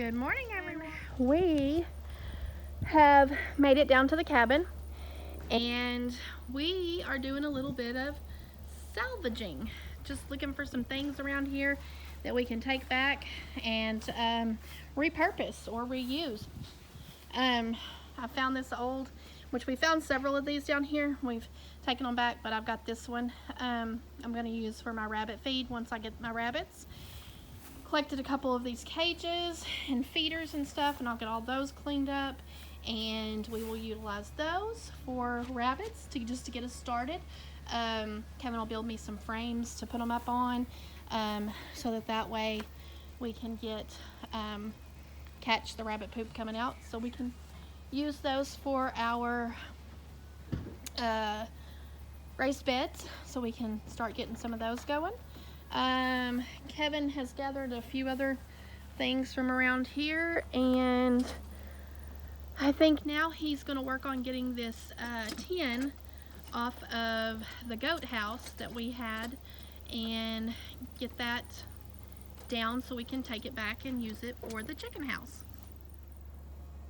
Good morning, everyone. We have made it down to the cabin and we are doing a little bit of salvaging. Just looking for some things around here that we can take back and repurpose or reuse. I found this old, which we found several of these down here. We've taken them back, but I've got this one I'm going to use for my rabbit feed once I get my rabbits. Collected a couple of these cages and feeders and stuff, and I'll get all those cleaned up, and we will utilize those for rabbits just to get us started. Kevin will build me some frames to put them up on, so that way we can catch the rabbit poop coming out, so we can use those for our raised beds, so we can start getting some of those going. Kevin has gathered a few other things from around here, and I think now he's going to work on getting this tin off of the goat house that we had and get that down so we can take it back and use it for the chicken house.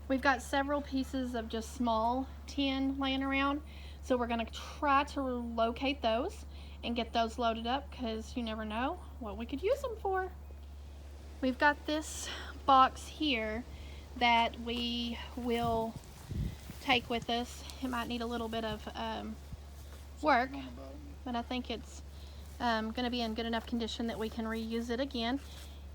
We've got several pieces of just small tin laying around, so we're going to try to locate those and get those loaded up, because you never know what we could use them for. We've got this box here that we will take with us. It might need a little bit of work, but I think it's going to be in good enough condition that we can reuse it again.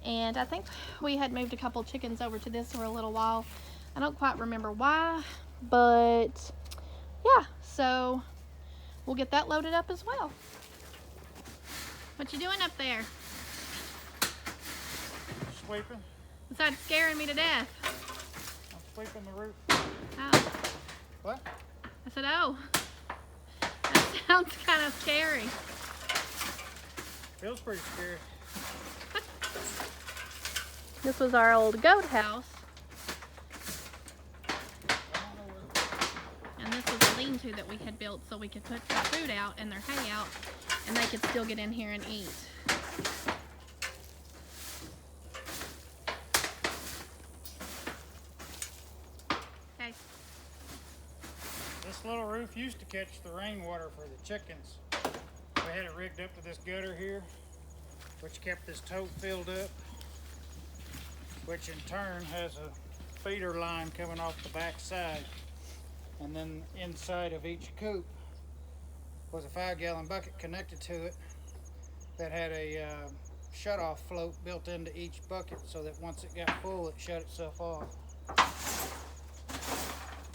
And I think we had moved a couple chickens over to this for a little while. I don't quite remember why, but yeah, so we'll get that loaded up as well. What you doing up there? Sweeping. Besides scaring me to death. I'm sweeping the roof. Oh. What? I said, oh. That sounds kind of scary. Feels pretty scary. This was our old goat house. And this was a lean-to that we had built so we could put their food out and their hay out, and they could still get in here and eat. Okay. This little roof used to catch the rainwater for the chickens. We had it rigged up to this gutter here, which kept this tote filled up, which in turn has a feeder line coming off the back side. And then inside of each coop was a 5-gallon bucket connected to it that had a shut-off float built into each bucket, so that once it got full, it shut itself off.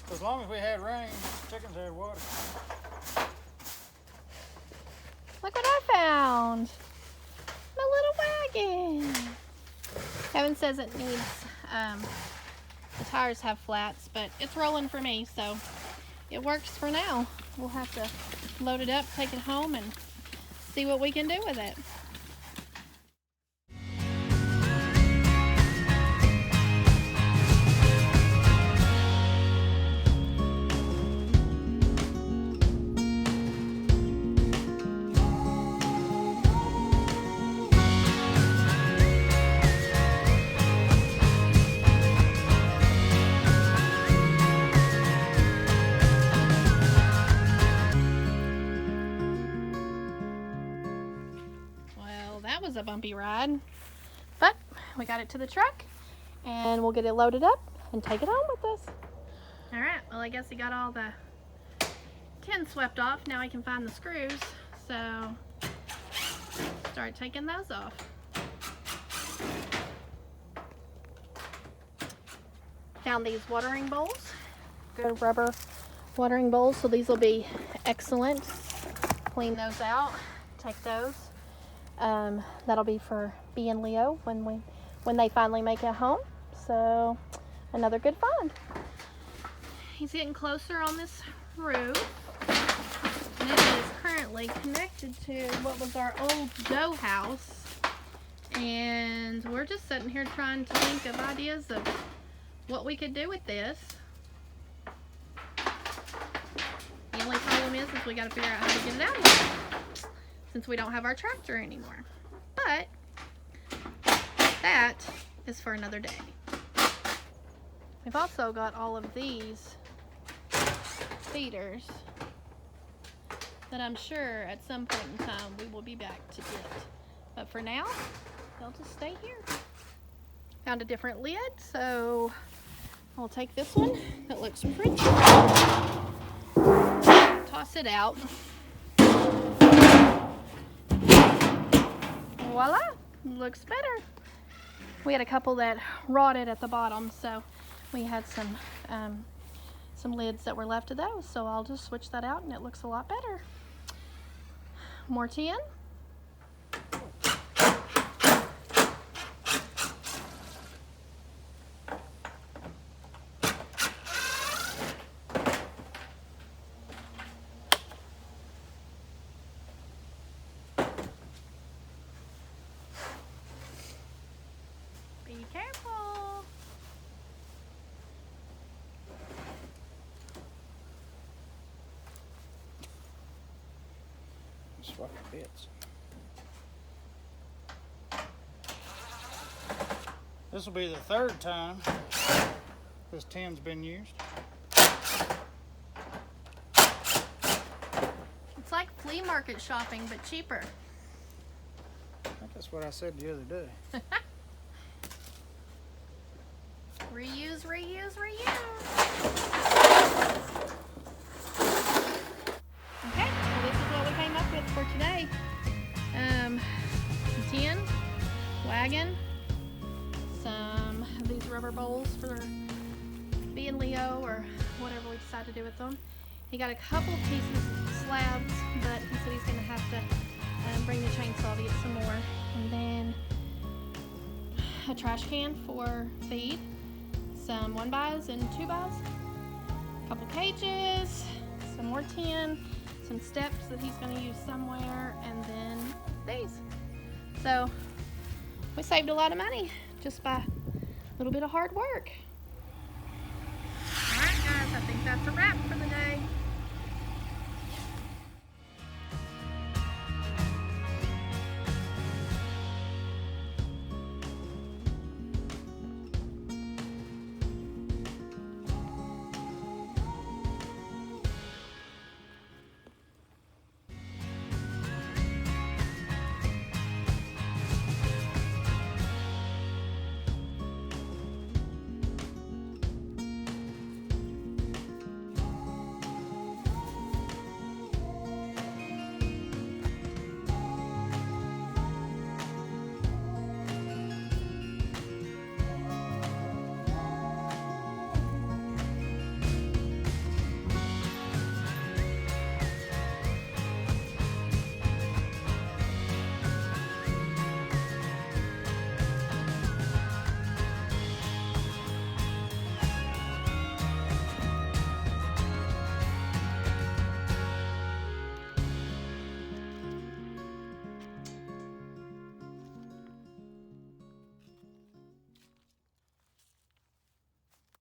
So as long as we had rain, chickens had water. Look what I found! My little wagon! Kevin says it needs, the tires have flats, but it's rolling for me, so it works for now. We'll have to load it up, take it home, and see what we can do with it. That was a bumpy ride, but we got it to the truck and we'll get it loaded up and take it home with us. All right, well, I guess he got all the tin swept off. Now I can find the screws, so start taking those off. Found these watering bowls, good rubber watering bowls, so these will be excellent. Clean those out, take those. That'll be for B and Leo when they finally make it home. So another good find. He's getting closer on this roof, and it is currently connected to what was our old dough house, and we're just sitting here trying to think of ideas of what we could do with this. The only problem is we got to figure out how to get it out of here, since we don't have our tractor anymore. But that is for another day. We've also got all of these feeders that I'm sure at some point in time we will be back to get. But for now, they'll just stay here. Found a different lid, so I'll take this one that looks pretty. Toss it out. Voila, looks better. We had a couple that rotted at the bottom, so we had some lids that were left of those, so I'll just switch that out and it looks a lot better. More tin. Be careful. Swap the bits. This will be the third time this tin's been used. It's like flea market shopping, but cheaper. I think that's what I said the other day. Reuse, reuse, reuse. Okay, so this is what we came up with for today. Tin, wagon, some of these rubber bowls for B and Leo or whatever we decide to do with them. He got a couple pieces slabs, but he said he's going to have to bring the chainsaw to get some more. And then a trash can for feed, some 1-bys and 2-bys, a couple cages, some more tin, some steps that he's going to use somewhere, and then these. So we saved a lot of money just by a little bit of hard work.